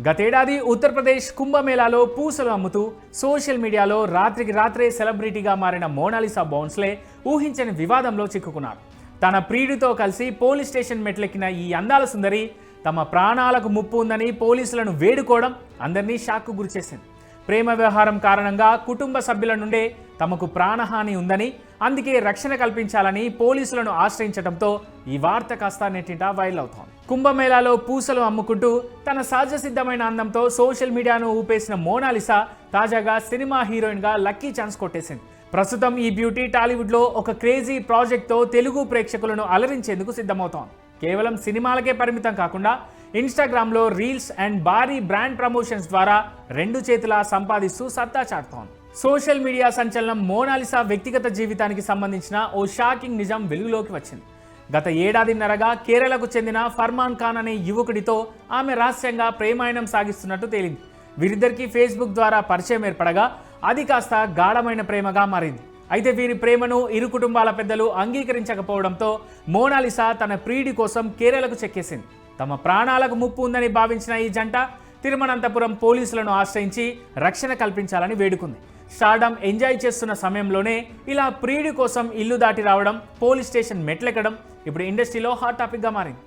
గతేడాది ఉత్తరప్రదేశ్ కుంభమేళాలో పూసలు అమ్ముతూ సోషల్ మీడియాలో రాత్రికి రాత్రే సెలబ్రిటీగా మారిన మోనాలిసా బౌన్స్లే ఊహించని వివాదంలో చిక్కుకున్నారు. తన ప్రియుడితో కలిసి పోలీస్ స్టేషన్ మెట్లెక్కిన ఈ అందాల సుందరి తమ ప్రాణాలకు ముప్పు ఉందని పోలీసులను వేడుకోవడం అందరినీ షాక్కు గురిచేసింది. ప్రేమ వ్యవహారం కారణంగా కుటుంబ సభ్యుల నుండే తమకు ప్రాణహాని ఉందని, అందుకే రక్షణ కల్పించాలని పోలీసులను ఆశ్రయించడంతో ఈ వార్త కాస్త నెట్టింట వైరల్ అవుతోంది. కుంభమేళాలో పూసలు అమ్ముకుంటూ తన సహజ సిద్ధమైన అందంతో సోషల్ మీడియాను ఊపేసిన మోనాలిసా తాజాగా సినిమా హీరోయిన్గా లక్కీ ఛాన్స్ కొట్టేసింది. ప్రస్తుతం ఈ బ్యూటీ టాలీవుడ్లో ఒక క్రేజీ ప్రాజెక్ట్తో తెలుగు ప్రేక్షకులను అలరించేందుకు సిద్ధమవుతోంది. కేవలం సినిమాలకే పరిమితం కాకుండా ఇన్స్టాగ్రామ్లో రీల్స్ అండ్ భారీ బ్రాండ్ ప్రమోషన్స్ ద్వారా రెండు చేతులా సంపాదిస్తూ సత్తా చాటుతోంది. సోషల్ మీడియా సంచలనం మోనాలిసా వ్యక్తిగత జీవితానికి సంబంధించిన ఓ షాకింగ్ నిజం వెలుగులోకి వచ్చింది. గత ఏడాదిన్నరగా కేరళకు చెందిన ఫర్మాన్ ఖాన్ అనే యువకుడితో ఆమె రహస్యంగా ప్రేమాయణం సాగిస్తున్నట్టు తేలింది. వీరిద్దరికీ ఫేస్బుక్ ద్వారా పరిచయం ఏర్పడగా అది కాస్త గాఢమైన ప్రేమగా మారింది. అయితే వీరి ప్రేమను ఇరు కుటుంబాల పెద్దలు అంగీకరించకపోవడంతో మోనాలిసా తన ప్రియుడి కోసం కేరళకు చెక్కేసింది. తమ ప్రాణాలకు ముప్పు ఉందని భావించిన ఈ జంట తిరువనంతపురం పోలీసులను ఆశ్రయించి రక్షణ కల్పించాలని వేడుకుంది. స్టార్డమ్ ఎంజాయ్ చేస్తున్న సమయంలోనే ఇలా ప్రియుడి కోసం ఇల్లు దాటి రావడం, పోలీస్ స్టేషన్ మెట్లెక్కడం ఇప్పుడు ఇండస్ట్రీలో హాట్ టాపిక్గా మారింది.